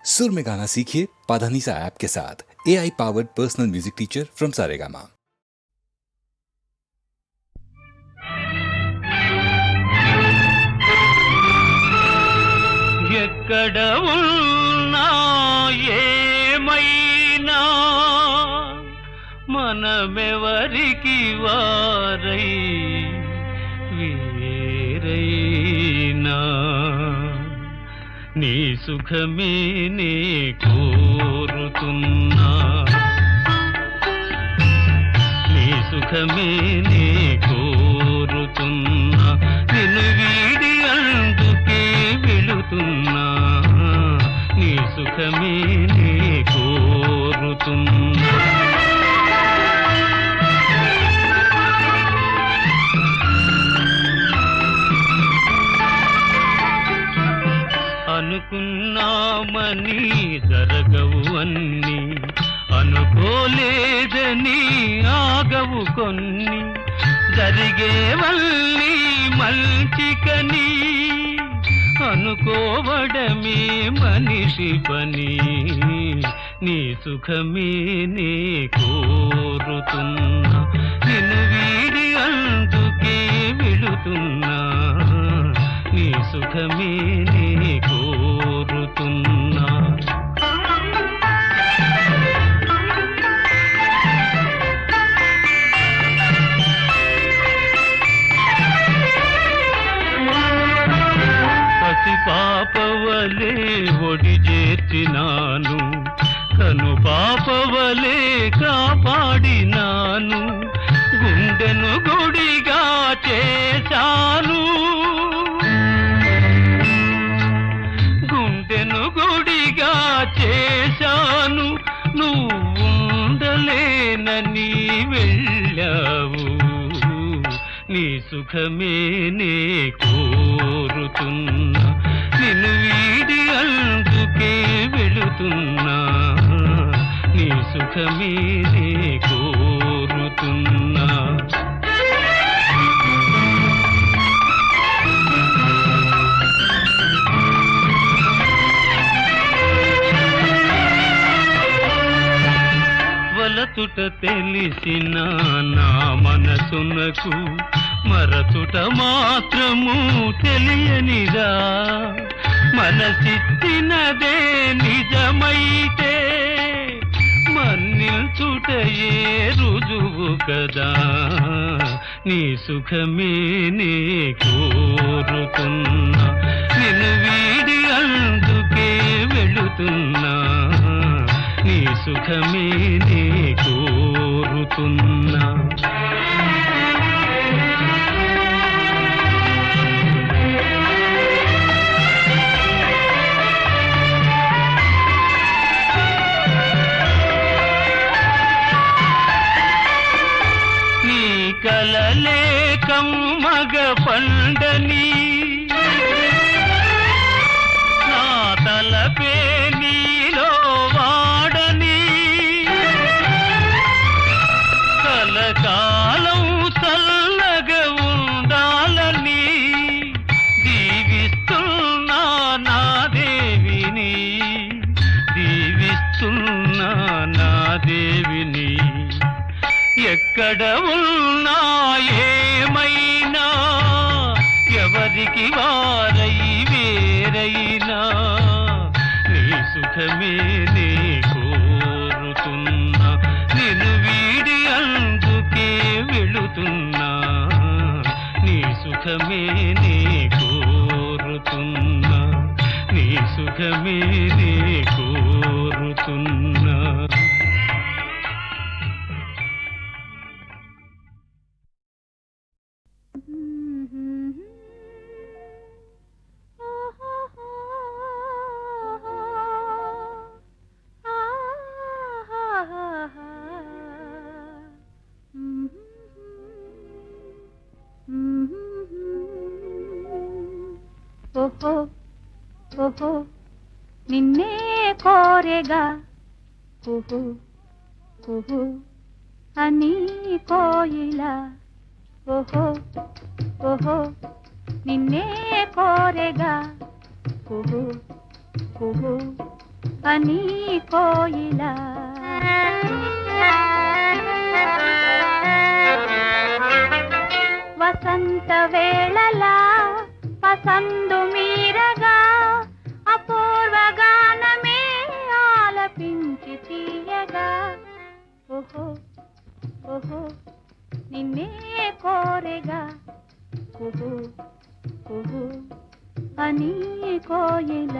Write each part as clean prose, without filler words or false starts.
सुर में गाना सीखिए पाधानीसा ऐप के साथ। AI powered personal music teacher from Saregama. ఎక్కడ ఉన్నా ఏమైనా మనమెవరికి వారై వేరైనా నీ సుఖమే నే కోరుతున్నా, నీ సుఖమే నే కోరుతున్నా, నిన్ను వీడి అందుకే వెళుతున్నా, నీ సుఖమే నే కోరుతున్నా. అనుకున్నామని జరగవు అన్ని, అనుకోలేదని ఆగవు కొన్ని, జరిగేవల్లి మంచికని అనుకోవడమే మనిషి పని, నీ సుఖమే నే కోరుతున్నా, నిన్ను వీడి అందుకే వెళుతున్నా, నీ సుఖమే నే కోరుతున్నా. పసి పాపవలే ఒడి చేర్చినాను, కను పాపవలే కాపాడినాను, గుండెను గుడిగా చేశాను, గుడిగా చేశాను, నువ్వుండలేనని వెళ్ళావు, నీ సుఖమే నే కోరుతున్నా, నిన్ను వీడి అందుకే వెళుతున్నా, నీ సుఖమే నే కోరుతున్నా. వలచుట తెలిసిన నా మనసునకు మరచుట మాత్రము తెలియనిదా, మనసిచ్చినదే నిజమైతే మన్నిల్చుటయే రుజువు కదా, నీ సుఖమే నే కోరుతున్నా, నిన్ను వీడి అందుకే వెళుతున్నా, నీ సుఖమే నే కోరుతున్నా. నీ కలలే కమ్మగ పండని, నా తలపే నీలో వాడని, కలకాలం చల్లగా ఉండాలని దీవిస్తున్నా నా దేవిని, దీవిస్తున్నా నా దేవిని. ఎక్కడ ఉన్నా ఏమైనా ఎవరికి వారై వేరైనా నీ సుఖమే నే కోరుతున్నా, నిన్ను వీడి అందుకే వెళుతున్నా, నీ సుఖమే నే కోరుతున్నా, నీ సుఖమే నే కోరుతున్నా. ఓహో ఓహో నిన్నే కోరెగా ఓహో ఓహో అని కోయిలా ఓహో ఓహో నిన్నే కోరెగా ఓహో ఓహో అని కోయిల వసంత వేళలా పసందు మీరగా అపూర్వ గానమే ఆలపించి తీయగా ఓహో ఓహో నిన్నే కోరెగా కుహు కుహు అని కోయిల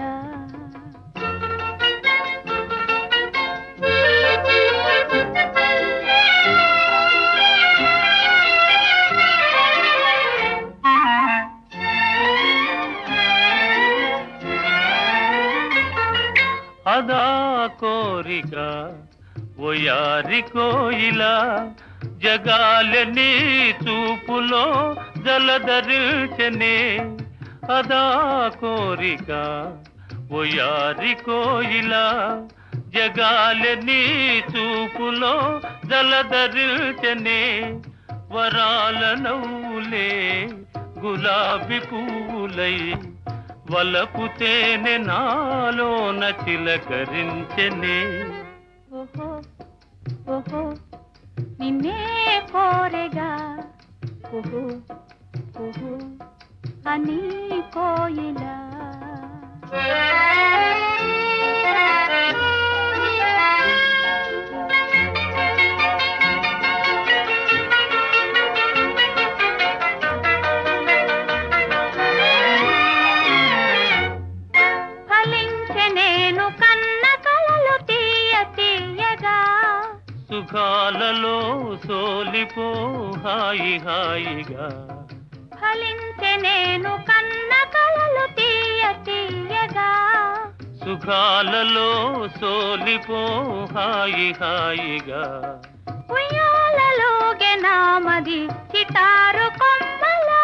అదా కోరిక ఓయారి కోయిల జగాలని చూపులో జలధరించనే అదా కోరిక ఓయారి కోయిల జగాలని చూపులో జలధరించనే వరాల నవ్వులే గులాబీ పువ్వులై వలపు తేనె నాలోన చిలకరించనే ఓహో ఓహో నిన్నే కోరెగా కుహు కుహు అని కోయిల సుఖాలలో సోలిపో హాయి హాయిగా ఫలించే నేను కన్న కలలు తీయ తీయగా సుఖాలలో సోలిపో హాయి హాయిగా ఉయ్యాలలోగే నామది చిటారు కొమ్మలా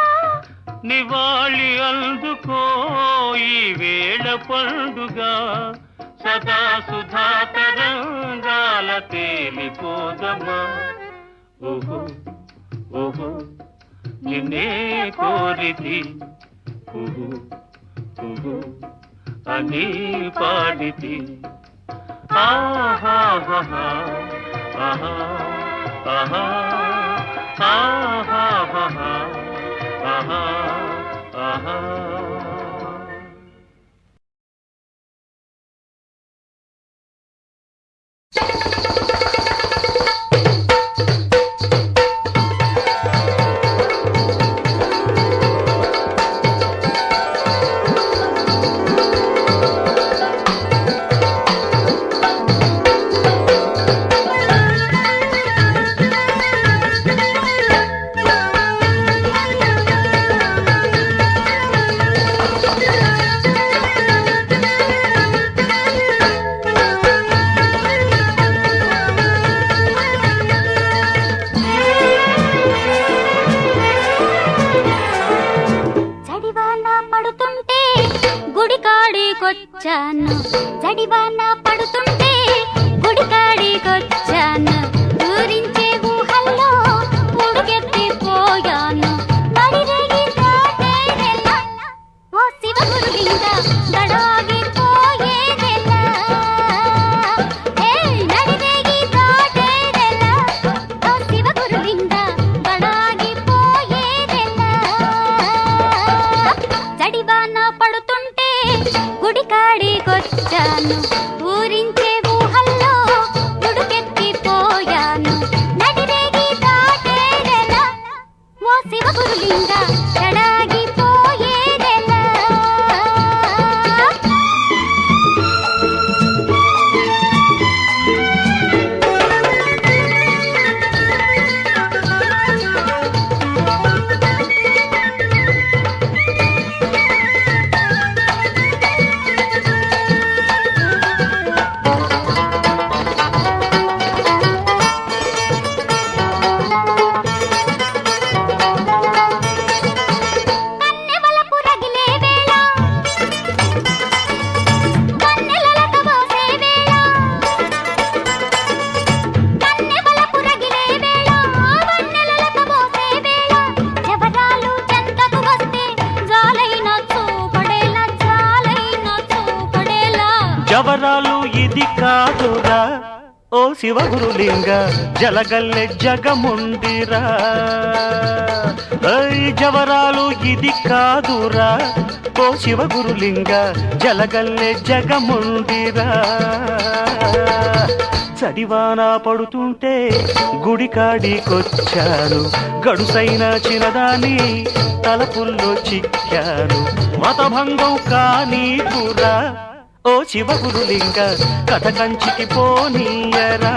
నివాళి అందుకో ఈ వేళ పండుగ సదా సుధా తరంగాల తేలిపోదమా ఓహో ఓహో నిన్నే కోరితి కుహు కుహు అని పాడితి ఆహా ఆహా ఆహా ఆహా ఆహా ఆహా ఆహా వచ్చాను జడివాన పడుతుంటే గుడికాడికొచ్చాను ఊరించే ఊహల్లో ఉడికెత్తిపోయాను నడిరేగి దాటేదెలా ఓ శివ గురులింగ దడాగిపోయేదెలా నడిరేగి దాటేదెలా ఓ శివ గురులింగ దడాగిపోయేదెలా జడివాన పడుతుంటే గుడికాడికొచ్చాను ఊరించే జవరాలు ఇది కాదురా ఓ శివగురులింగ జలగల్లె జగముండిరా జవరాలు ఇది కాదురా ఓ శివగురులింగ జలగల్లె జగముండిరా చడివాన పడుతుంటే గుడికాడికొచ్చాను గడుసైన చిన్నదాని తలపుల్లో చిక్కాను మతభంగం కానీకురా ఓ శివగురులింగ కథ కంచికి పోనీయరా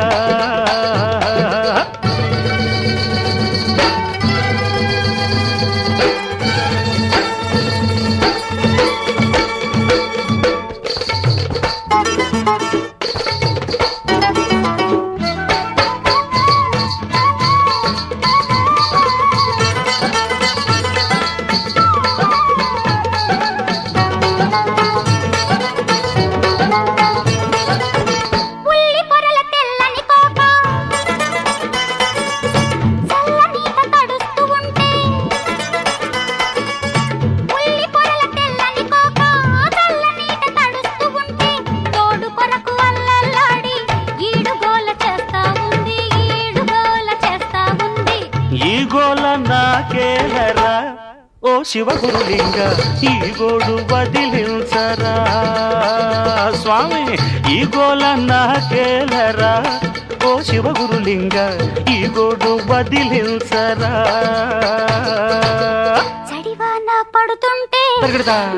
నాకేలరా ఓ శివగురులింగ ఈ గోడు వదిలించరా స్వామి ఈ గోల నాకేలరా ఓ శివగురులింగ ఈ గోడు వదిలించరా చడివాన పడుతుంటే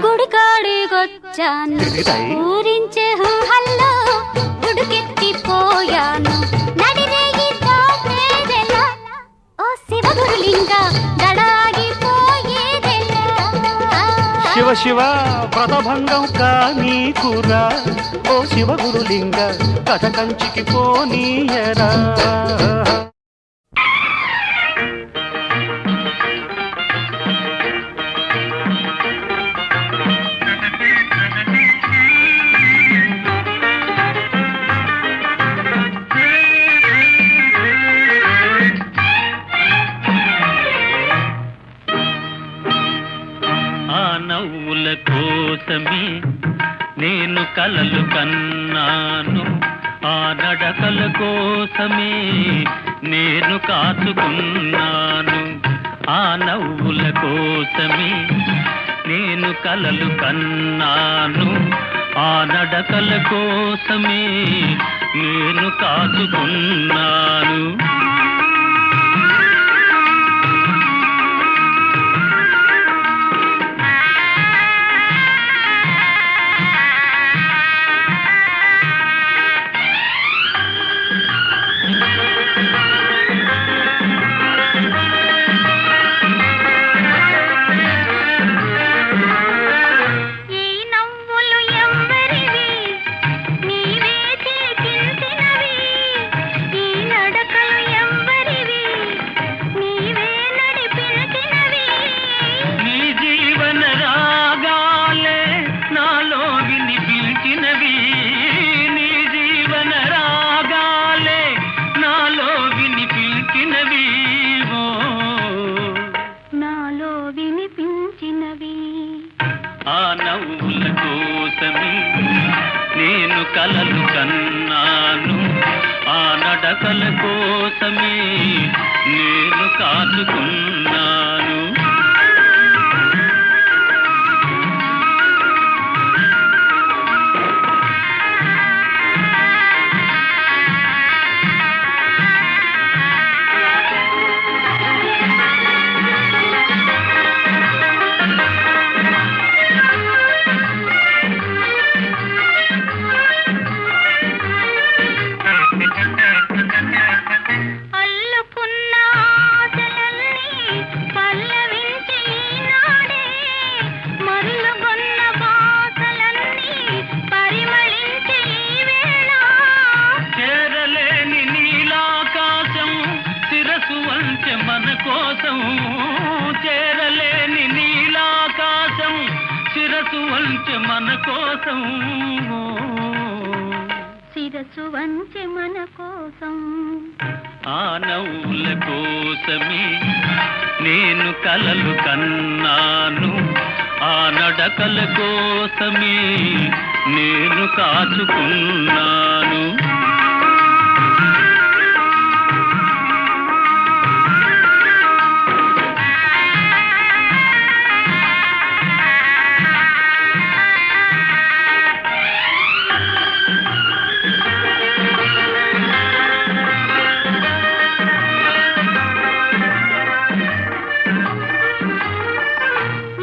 గుడికాడికొచ్చాను ఊరించే హల్లో ఉడుకెత్తిపోయాను నడిరేగి తోటేదెలా ఓ శివగురులింగ దడాగిపోయేదెలా శివ శివ వ్రతభంగం కానీకురా ఓ శివగురులింగ కథ కంచికి పోనీయరా నవ్వుల కోసమే నేను కలలు కన్నాను ఆ నడకల కోసమే నేను కాచుకున్నాను ఆ నవ్వుల కోసమే నేను కలలు కన్నాను ఆ నడకల కోసమే నేను కాచుకున్నాను ఆ నవ్వుల కోసమే నేను కలలు కన్నాను ఆ నడకల కోసమే నేను కాచుకున్నాను మన కోసం చేరలేని నీలాకాశం శిరసు వంచె మన కోసం శిరసు వంచె మన కోసం ఆ నవ్వుల కోసమే నేను కలలు కన్నాను ఆ నడకల కోసమే నేను కాచుకున్నాను.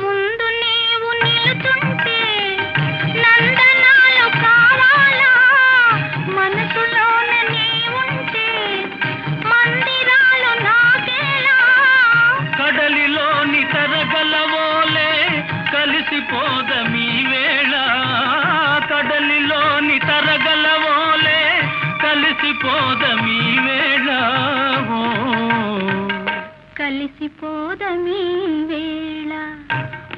ముందు నీవు నిలుచుంటే నందనాలు కావాలా, మనసులోన నీవుంటే మందిరాలు నాకేలా. కడలిలోని తరగలవోలే కలిసిపోదమీ వేళ, కడలిలోని తరగలవోలే కలిసిపోదమీ వేళ. ఓ కలిసిపోదమీ వేళ.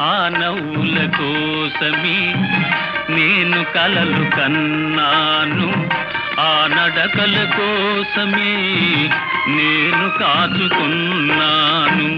ఆ నవ్వుల కోసమే నేను కలలు కన్నాను, ఆ నడకల కోసమే నేను కాచుకున్నాను.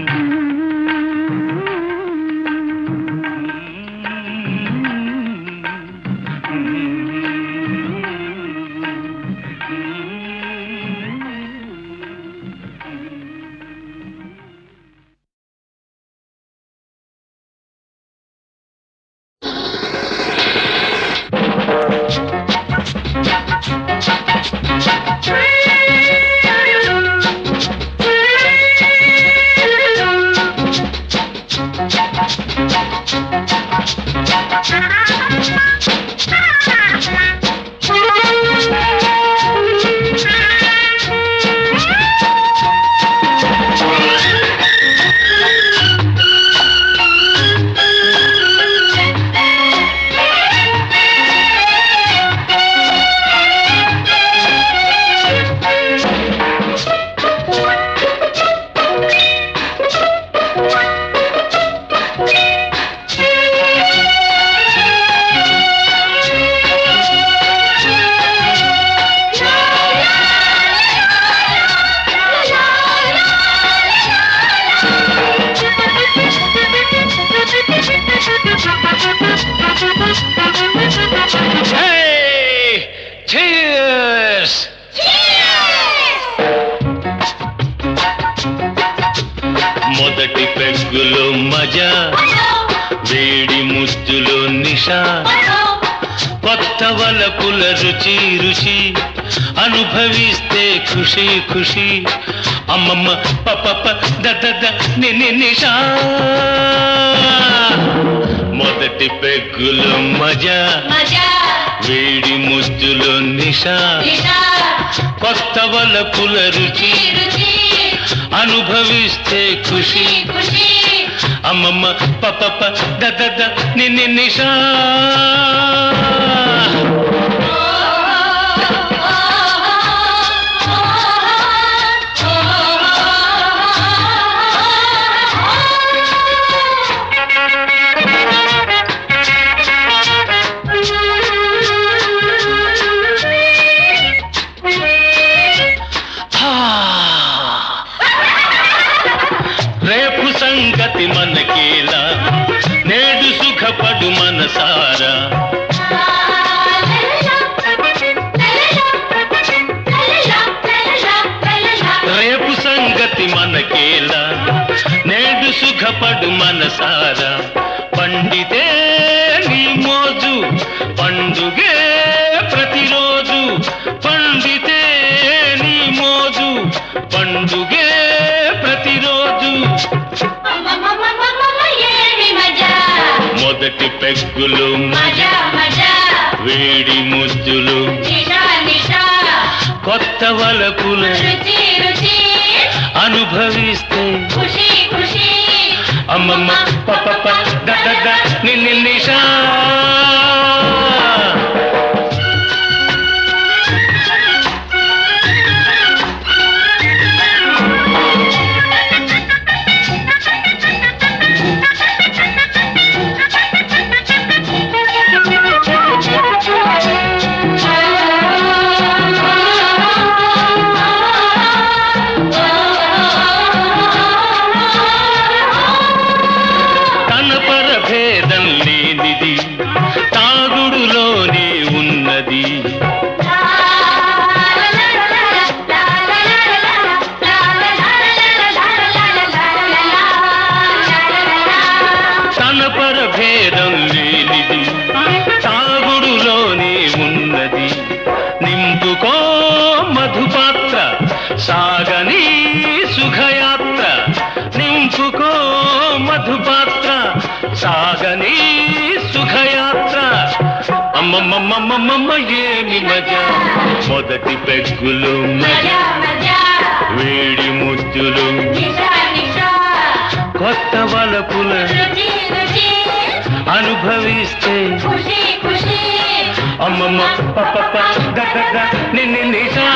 మొదటి పెగ్గులో మజా, వేడి ముద్దులో నిషా, కొత్త వలపుల రుచి రుచి అనుభవిస్తే ఖుషి ఖుషి. అమ్మమ్మ పప దద నిషా. మొదటి పెగ్గులో మజా, వేడి ముద్దులో నిషా, కొత్త వలపుల రుచి అనుభవిస్తే ఖుషి. అమ్మమ్మ పప దద నిషా. రేపు సంగతి మనకేలా, నేడు సుఖపడు మనసారా. రేపు సంగతి మనకేలా, నేడు సుఖపడు మనసారా. పండితే నీ మోజు పండుగే ప్రతిరోజు, పండితే నీ మోజు పండుగే ప్రతిరోజు. మొదటి పెగ్గులు మజా, వేడి ముద్దులు, కొత్త వలపులు అనుభవిస్తే అమ్మమ్మ పప దద నిషా. తన పరభేదం లేనిది, తా సాగని సుఖయాత్ర అమ్మమ్మమ్మమ్మమ్మ ఏమి మజా మొదటి పెగ్గులు మజా వేడి ముద్దులు కొత్త వలపుల అనుభవిస్తే అమ్మమ్మ పప్ప గగ నిన్ను నిజా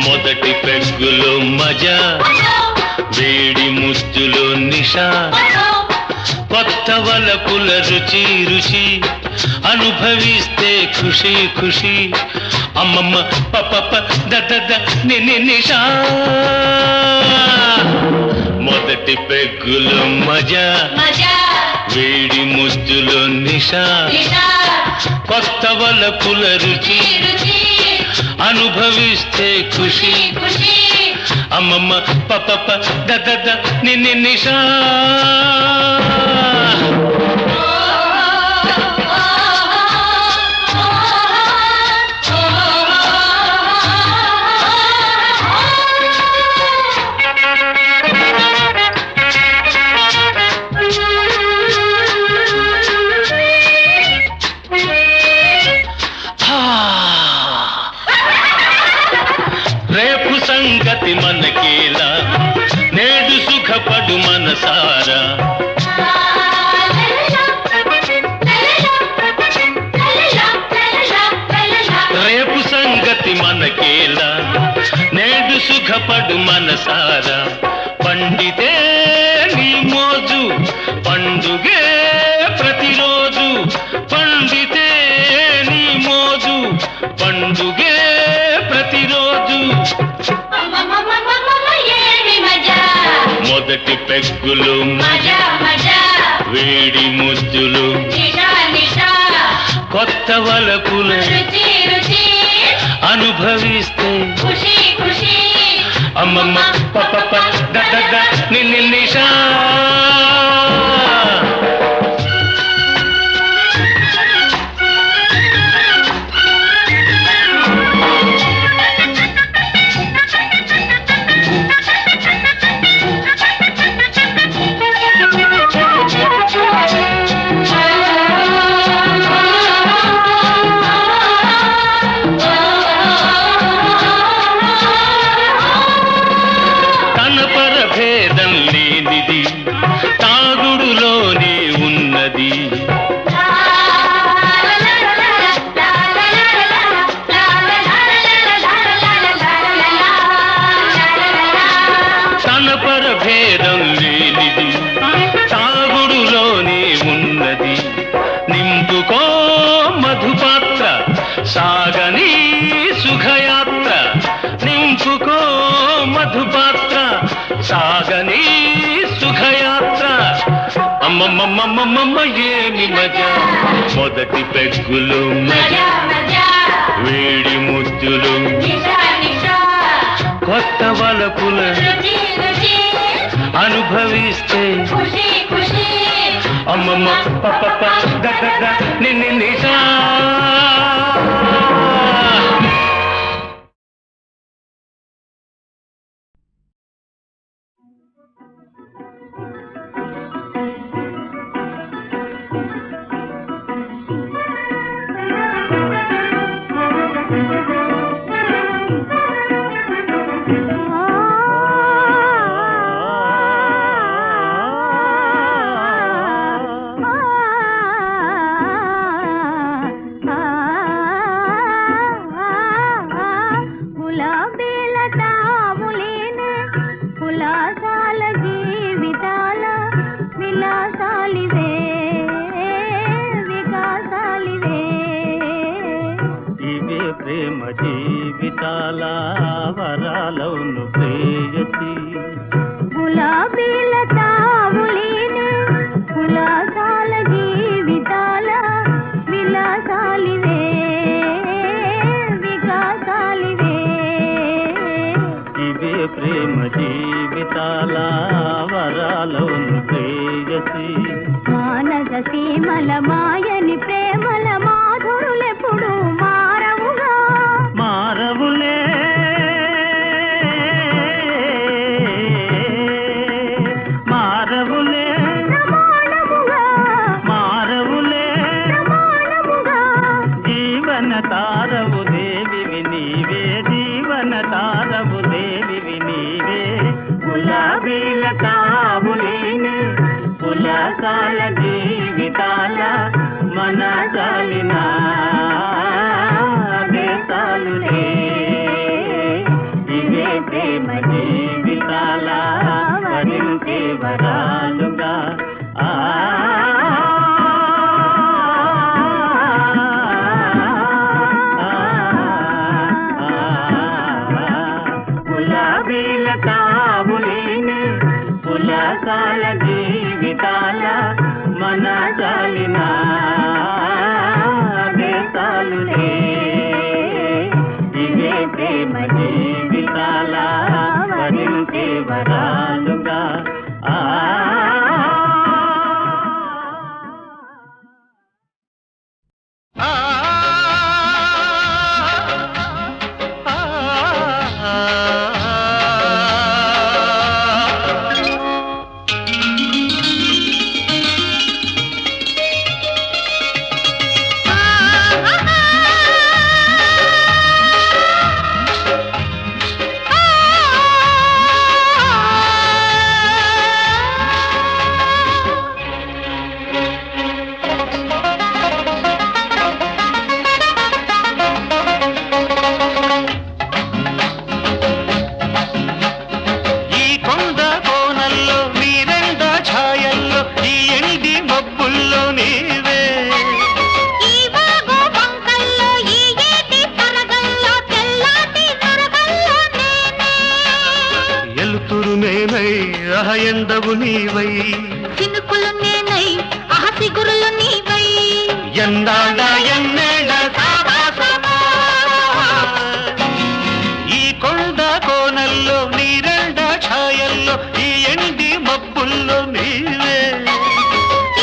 మొదటి పెగ్గులో మజా వేడి ముద్దులో నిషా కొత్త వలపుల రుచి రుచి అనుభవిస్తే ఖుషి ఖుషి అమ్మమ్మ పప్ప దద నిషా మొదటి పెగ్గులో మజా వేడి ముద్దులో నిషా కొత్త వలపుల రుచి అనుభవిస్తే ఖుషి అమ్మమ్మ పప్ప దద నిషా రేపు సంగతి మనకేలా నేడు సుఖపడు మనసారా రేపు సంగతి మనకేలా నేడు సుఖపడు మనసారా పండితే నీ మోజు పండుగే ప్రతిరోజు పండితే నీ మోజు పండుగే ప్రతిరోజు మొదటి పెగ్గులు వేడి ముద్దులు కొత్త వలపుల అనుభవిస్తే అమ్మమ్మ పప్ప దద నిన్ను నిషా తాగుడులోనే ఉన్నది తన పరభేదం లేనిది తాగుడులోనే ఉన్నది నింపుకో మధుపాత్ర సాగని సుఖయాత్ర నింపుకో మధుపాత్ర సాగని సుఖయాత్ర అమ్మమ్మమ్మమ్మమ్మ ఏమి మజా మొదటి పెగ్గులు మజా వేడి ముద్దులు కొత్త వలపుల అనుభవిస్తే అమ్మమ్మ పప్ప దద నిన్ను నిషా ప్రేమ జీవితాల వరాలవును ప్రేయసి గులాబీల తావులేనే కులాసాల జీవితాల విలాసాలివే వికాసాలివే ఇవే ప్రేమ జీవితాల వరాలవును ప్రేయసి మానస సీమల మాయని ప్రేమల మాధురులెప్పుడు మారవుగా మారవులే మారవులే ప్రమాణముగా మారవులే ప్రమాణముగా జీవన తారవు దేవివి నీవే జీవన తారవు దేవివి నీవే గులాబీల తావులేని పులకాల జీవితాల మన జాలిన దేశాలులే ఇవే ప్రేమ జీవితాల వరించే వరాలుగా గులాబీల తావులేని పులకాల జీవితాల మన జాలిన దేశాలులే ఇవే ప్రేమ జీవితాల వరించే వరాలుగా ఎండవు నీవై చినుకులు నేనై ఆసిగురులు నీవై ఎండాడ ఎన్నేడ సావాసమా ఈ కొండ కోనల్లో నీరెండ ఛాయల్లో ఈ ఎండి మబ్బుల్లో నీవే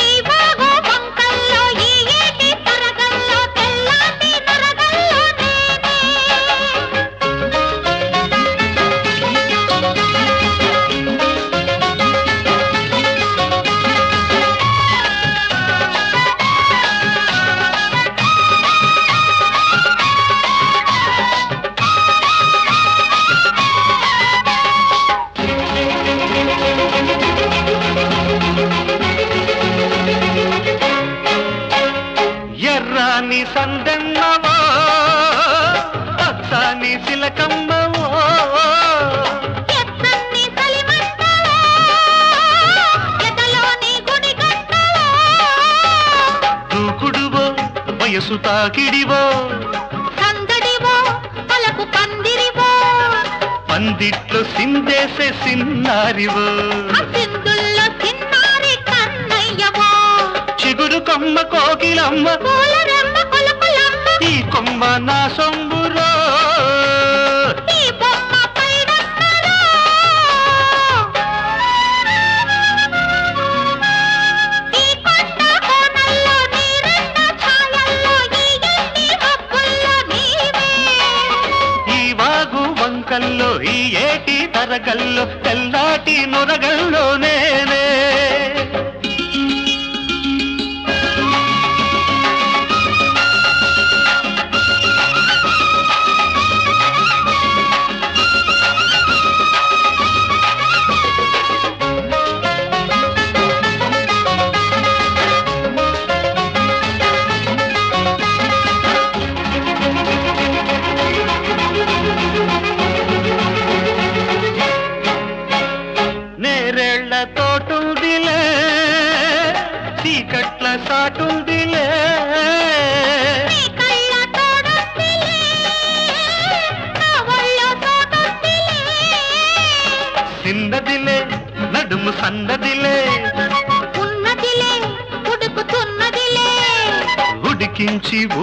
ఈ వాగు వంకల్లో ఈ ఏటి తరగల్లో తెల్లాటి నరగల్లో ఎర్రాని సందన్నవో అత్తాని సిలకమ్మవో ఎత్తన్ని సలిమంటలో ఎదలోని గుడిగంటలో దూకుడువో వయసు తాకిడివో సందడివో పలకు పందిరివో పందిట్లో సిందేసే సిన్నారివో సింధుల్లో చిన్నారి కన్నయ్యవో చిగురు కొమ్మ కోకిలమ్మ పూల రెమ్మ కొలకులమ్మ ఈ కొమ్మ నా సొంబురో ఈ బొమ్మ పైడమ్మలో ఈ కొండ కోనల్లో నీరెన్న ఛాయల్లో ఈ ఎండి మబ్బుల్లో నీవే ఈ వాగు వంకల్లో ఈ ఏటి తరగల్లో తెల్లాటి నొరగల్లో నేనే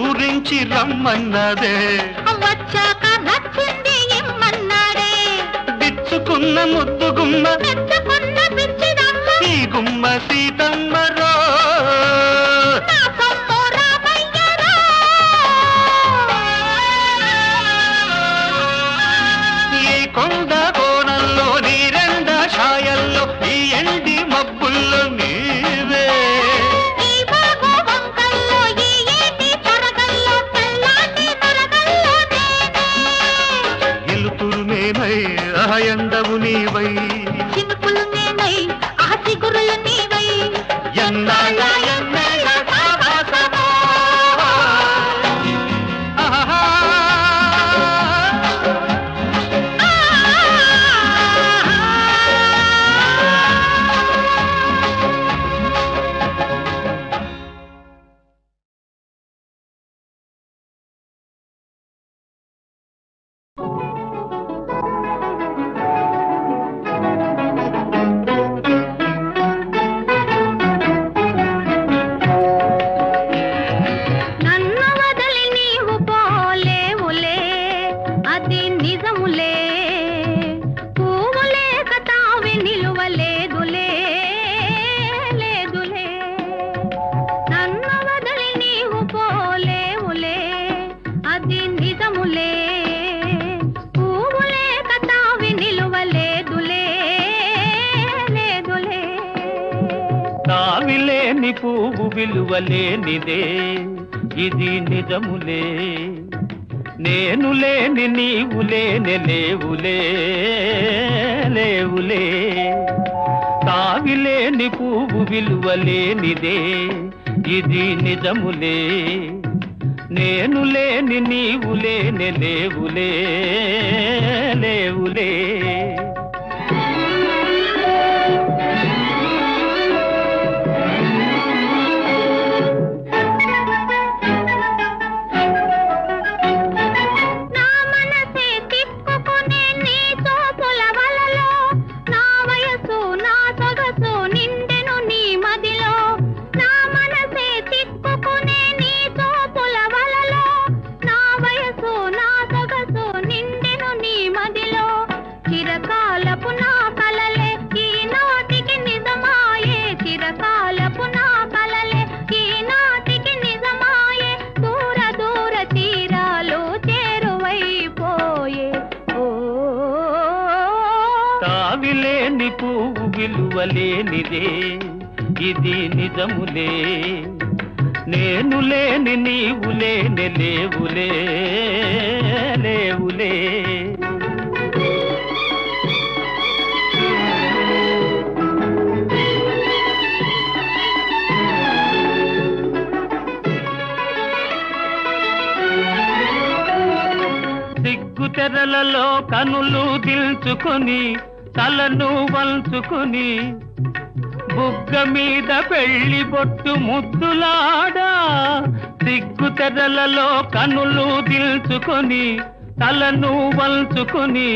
ఊరించి రమ్మన్నదే వచ్చాక నచ్చింది ఇమ్మన్నాడే విచ్చుకున్న ముద్దు గుమ్మ మెచ్చుకున్న పిచ్చిదమ్మ ఈ గుమ్మ సీతమ్మరో నా సొమ్ము రామయ్యరా ఈ కొండ కోణంలో నీరెండ ఛాయల్లో ఈ ఎండి మబ్బుల్లో నీవే ఈ వాగు వంకల్లో ఈ ఏటి తరగల్లో తెల్లాటి నరగల్లో నేనే ఎలుతురు నేనై ఎండవు నీవై చినుకులు నేనై ఆ చిగురులు నీవై ఎన్నాళ్ళ ఎన్నేళ్ళ సావాసమో. ఆహా. నన్ను వదిలి నీవు పోలేవులే అది నిజములే పువ్వులేక తావి నిలువలేదులే లేదులే నన్ను వదిలి నీవు పోలేవులే అది నిజములే పువ్వులేక తావి నిలువలేదులే లేదులే తావిలేని పువ్వు విలువలేనిదే ఇది నిజములే నేను లేని నీవు లేని లేవులే లేవులే తావిలేని పువ్వు విలువలేనిదే ఇది నిజములే నేను లేని నీవు లేని లేవులే లేవులే నా మనసే తిప్పుకునే నీ చూపుల వలలో నా వయసు నా సొగసు నిండెను నీ మదిలో నా మనసే తిప్పుకునే నీ చూపుల వలలో నా వయసు నా సొగసు నిండెను నీ మదిలో చిరకాలపు నా కలలే ఈనాటికి నిజమాయే చిరకాలపు నా కలలే ఈనాటికి నిజమాయే దూర దూర తీరాలు చేరువైపోయే ఓ తావిలేని పువ్వు విలువలేనిదే ఇది నిజములే నేను లేని నీవు లేని లేవులే లేవులే సిగ్గు తెరలలో కనులు దిల్చుకొని తలను వంచుకొని బుగ్గ మీద పెళ్లి బొట్టు ముద్దులాడా సిగ్గు తెరలలో కనులు దిల్చుకొని తలను వంచుకొని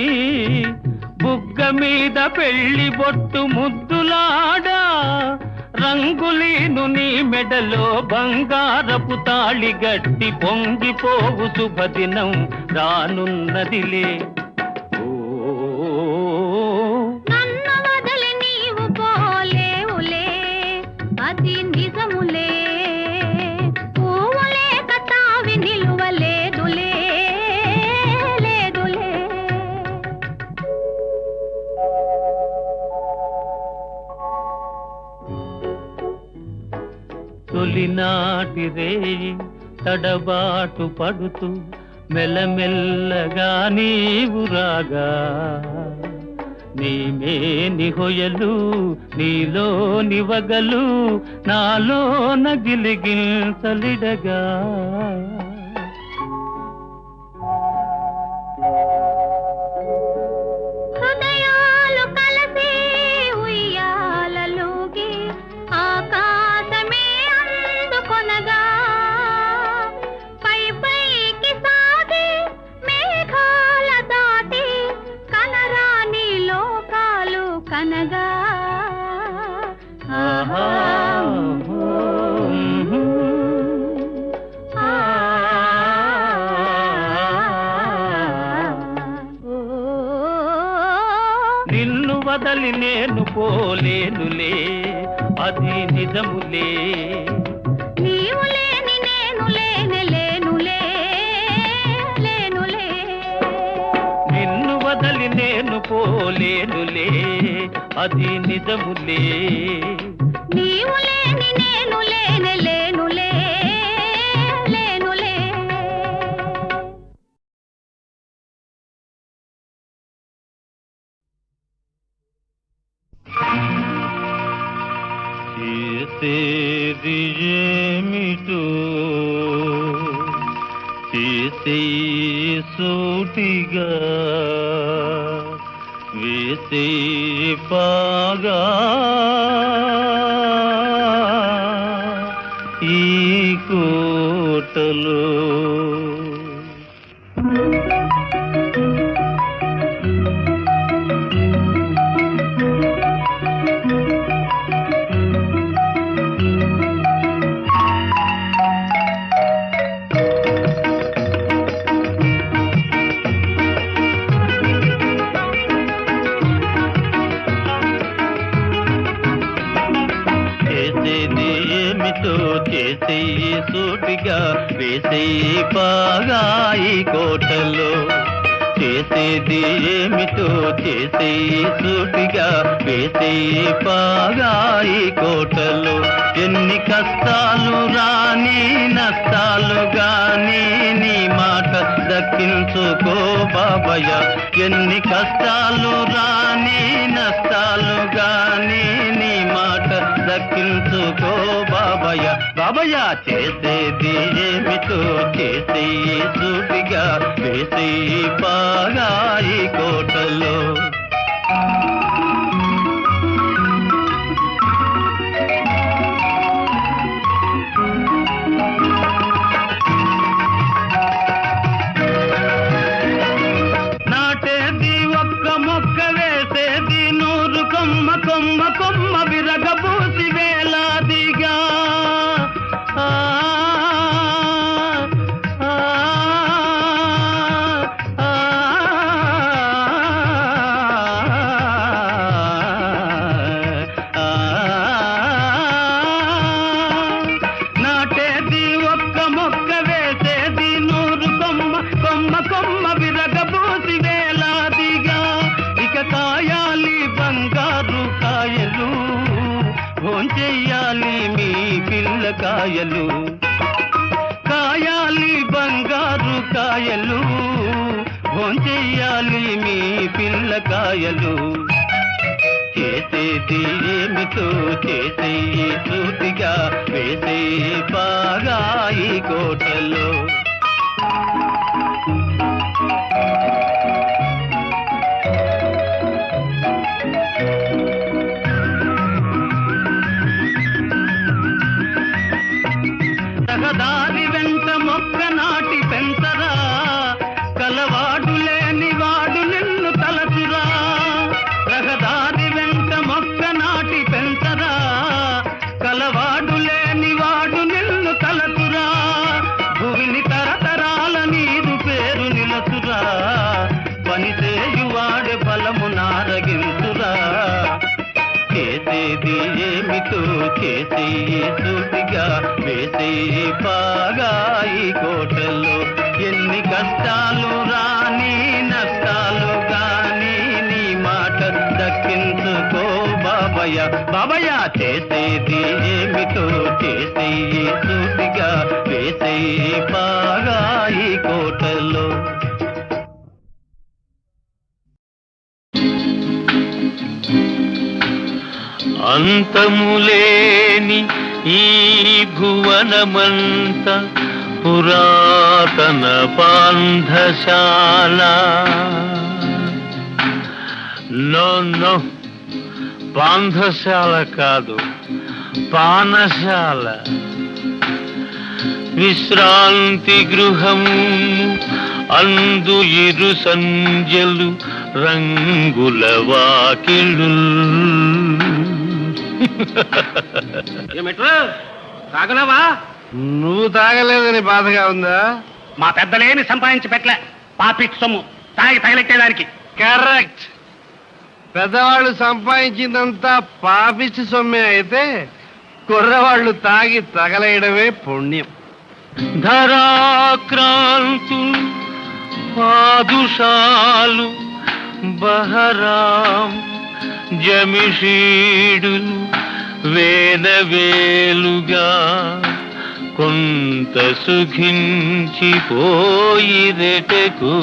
బుగ్గ మీద పెళ్లి బొట్టు ముద్దులాడా రంగులీను నీ మెడలో బంగారపు తాళి గట్టి పొంగిపోవు శుభదినం రానున్నదిలే నన్ను వదిలి నీవు పోలేవులే అది నిజములే పువ్వులేక తావి నిలువలేదులే లేదులే తొలినాటి రేయి తడబాటు పడుతూ మెల్లమెల్లగా నీవు రాగా నీమేని హొయలు నీలో నివగలు నాలో నగిలిగిల్సలిడగా హృదయాలు కలిసి ఉయ్యాలలోగి ఆకాశమే అందుకొనగా పై పైకి సాగి మేఘాల దాటి కనరాని లోకాలు కనగా ఆహా ఆ వదలి నేను పోలేనులే, అది నిజములే. నీవు లేని నేను లేనే లేనులే, లేనులే. నిన్ను వదలి నేను పోలేనులే, అది నిజములే. నీవు లేని నేను లేనే లేనులే, లేనులే. చేసేది ఏమిటో చేసే సూటిగా, వేసే పాగా ఈ కోటలో. చేసేది ఏమిటో చేసే సూటిగా, వేసే పాగా ఈ కోటలో. చేసేది ఏమిటో చేసే సూటిగా, వేసే పాగా ఈ కోటలో. ఎన్ని కష్టాలు రాని నష్టాలు గాని నీ మాట దక్కించుకో బాబయ్య. ఎన్ని కష్టాలు రాని నష్టాలు గాని నీ మాట దక్కించుకో బాబయ్య. బాబయ్య చేసేది ఏమిటో చేసే సూటిగా, వేసే పాగా ఈ కోటలో. నాటేది ఒక్క మొక్క, వేసేది 100 కొమ్మ, కొమ్మ కొమ్మ విరగబూసి వేలాదిగా. ఆ ఆ ఆ నాటేది ఒక్క మొక్క, వేసేది 100 కొమ్మ, కొమ్మ కొమ్మ విరగబూసి వేలాదిగా. ఇక కాయాలి బంగారు కాయలు, భోంచెయ్యాలి మీ పిల్లకాయలు. కాయాలి బంగారు కాయలు, భోంచెయ్యాలి మీ పిల్లకాయలు. చేసేది ఏమిటో చేసే సూటిగా, వేసే పాగా ఈ కోటలో. రహదారి వెంట మొక్క నాటి పెంచరా, కలవాడు లేని వాడు నిన్ను తలచురా. రహదారి వెంట మొక్క నాటి పెంచరా, కలవాడు లేని వాడు నిన్ను తలచురా. భూమిని తరతరాల నీరు పేరు నిలచురా, పనిచేయువాడే బలము నారగించురా. చేసేది ఏమిటో చేసే సూటిగా, వేసే పాగా ఈ కోటలో. ఎన్ని కష్టాలు రాని నష్టాలు గాని నీ మాట దక్కించుకో బాబయ్య. బాబయ్య చేసేది ఏమిటో చేసే సూటిగా, వేసే పాగా ఈ కోటలో. అంతములేని ఈ భువనమంత పురాతన పాంధశాల. నో నో, పాంధశాల కాదు, పానశాల. విశ్రాంతి గృహము, అందు ఇరు సంజలు, రంగుల వాకిళ్ళు. ఏమిట్రా తాగలేవా? నువ్వు తాగలేదని బాధగా ఉందా? మా పెద్దలేని సంపాదించి పెట్టలే, పాపిట్ సొమ్ము తాగి తగలెట్టేదానికి. కరెక్ట్. పెద్దవాళ్ళు సంపాదించిందంతా పాపిచ్చి సొమ్మే అయితే కుర్రవాళ్ళు తాగి తగలేయడమే పుణ్యం. ధరాక్రాంతులు పాదుషాలు బహరాం జమిషీడులు వేలవేలుగా కొంత సుఖించిపోయిరెటకు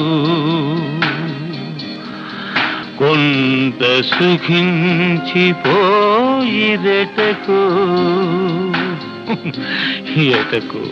కొంత సుఖించిపోయిరెటకు ఎటకు